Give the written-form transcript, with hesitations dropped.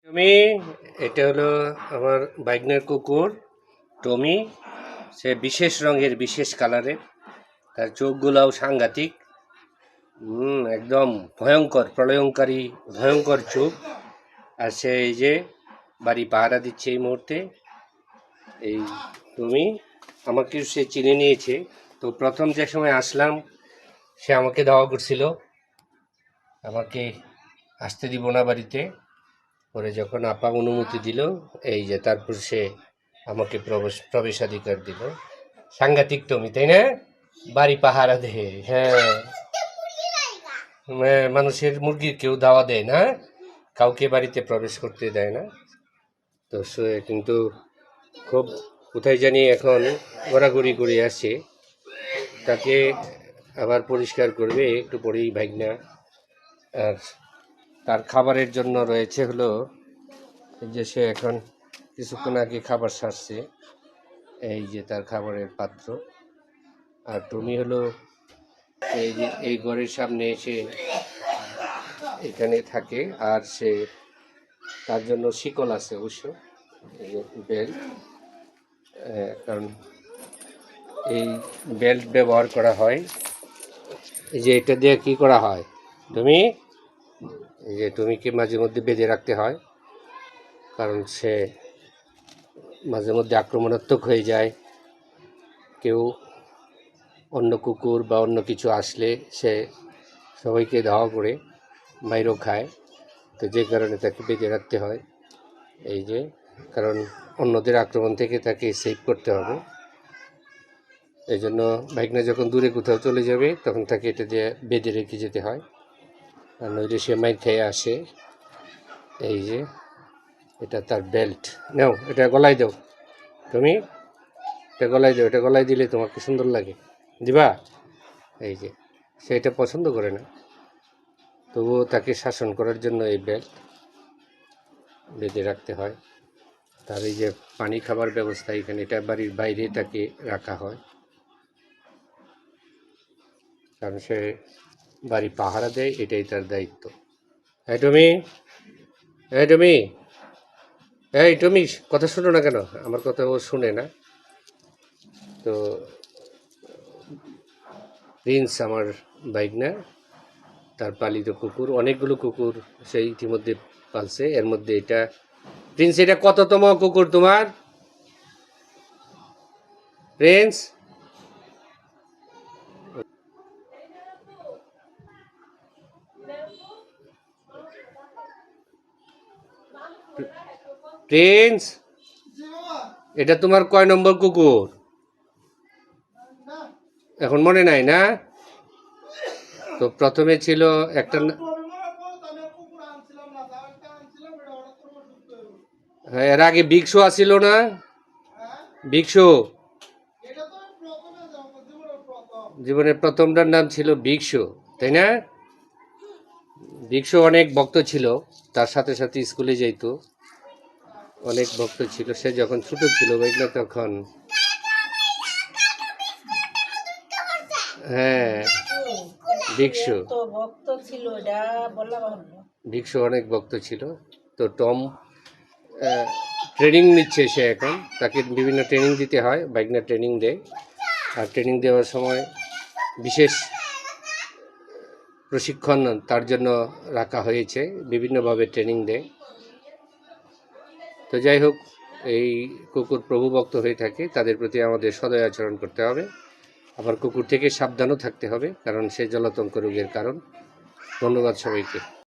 টমি, এটা হলো আমার বাইকনের কুকুর টমি। সে বিশেষ রঙের, বিশেষ কালারের। তার চোখগুলাও সাংঘাতিক, একদম ভয়ঙ্কর, প্রলয়ঙ্কারী, ভয়ঙ্কর চোখ। আর সে এই যে বাড়ি পাহারা দিচ্ছে এই মুহূর্তে। এই টমি আমাকে সে চিনে নিয়েছে। তো প্রথম যে সময় আসলাম সে আমাকে ধাওয়া করছিল, আমাকে আসতে দিব না বাড়িতে। পরে যখন আপা অনুমতি দিল, এই যে তারপর সে আমাকে প্রবেশাধিকার দিল। সাংঘাতিক টমি, তাই না? বাড়ি পাহারা দেয়। হ্যাঁ, মানুষের মুরগির কেউ দাওয়া দেয় না, কাউকে বাড়িতে প্রবেশ করতে দেয় না। তো সে কিন্তু খুব কোথায় জানি এখন ঘোরাঘুরি করে আসে। তাকে আবার পরিষ্কার করবে একটু পরেই ভাগনা। আর তার খাবারের জন্য রয়েছে হলো যে সে এখন কিছুক্ষণ আগে খাবার সারছে, এই যে তার খাবারের পাত্র। আর টমি হলো এই যে এই ঘরের সামনে এসে এখানে থাকে। আর সে তার জন্য শিকল আছে অবশ্য, বেল্ট, কারণ এই বেল্ট ব্যবহার করা হয়। এই যে এটা দিয়ে কি করা হয় তুমি, এই যে টমিকে মাঝে মধ্যে বেঁধে রাখতে হয়, কারণ সে মাঝে মধ্যে আক্রমণাত্মক হয়ে যায়। কেউ অন্য কুকুর বা অন্য কিছু আসলে সে সবাইকে ধাওয়া করে, মাইরও খায়। তো যে কারণে তাকে বেঁধে রাখতে হয়, এই যে, কারণ অন্যদের আক্রমণ থেকে তাকে সেভ করতে হবে। এই জন্য ভাইগনা যখন দূরে কোথাও চলে যাবে তখন তাকে এটা দিয়ে বেঁধে রেখে যেতে হয়, আর নইলে সে মাইর খেয়ে আসে। এই যে এটা তার বেল্ট, নাও এটা গলায় দাও তুমি, এটা গলায় দাও, এটা গলায় দিলে তোমাকে সুন্দর লাগে, দিবা? এই যে সে এটা পছন্দ করে না, তবুও তাকে শাসন করার জন্য এই বেল্ট বেঁধে রাখতে হয়। তার এই যে পানি খাবার ব্যবস্থা এখানে, এটা বাড়ির বাইরে তাকে রাখা হয়, কারণ সে বাড়ি পাহারা দেয়, এটাই তার দায়িত্ব। এই টমি, এই টমি, এই টমি, কথা শোনো না কেন? আমার কথা ও শুনে না। তো প্রিন্স আমার বাইকনা, তার পালিত কুকুর, অনেকগুলো কুকুর সে ইতিমধ্যে পালছে। এর মধ্যে এটা প্রিন্স। এটা কততম কুকুর তোমার প্রিন্স? প্রিন্স, এটা তোমার কয় নম্বর কুকুর? এখন মনে নাই না? তো প্রথমে ছিল একটা, হ্যাঁ, এর আগে বিগ শো আসিল না? বিগ শো, জীবনের প্রথমটার নাম ছিল বিগ শো, তাই না? বিগ শো অনেক ভক্ত ছিল, তার সাথে সাথে স্কুলে যেত, অনেক ভক্ত ছিল। সে যখন ছোট ছিল না তখন, হ্যাঁ, বিগ শো, বিগ শো অনেক ভক্ত ছিল। তো টম ট্রেনিং নিচ্ছে সে এখন, তাকে বিভিন্ন ট্রেনিং দিতে হয়, বাইকনা ট্রেনিং দেয়। আর ট্রেনিং দেওয়ার সময় বিশেষ প্রশিক্ষণ তার জন্য রাখা হয়েছে, বিভিন্নভাবে ট্রেনিং দেয়। তো যাই হোক, এই কুকুর প্রভুভক্ত হয়ে থাকে, তাদের প্রতি আমাদের সদয় আচরণ করতে হবে। আবার কুকুর থেকে সাবধানও থাকতে হবে, কারণ সে জলাতঙ্ক রোগের কারণ। ধন্যবাদ সবাইকে।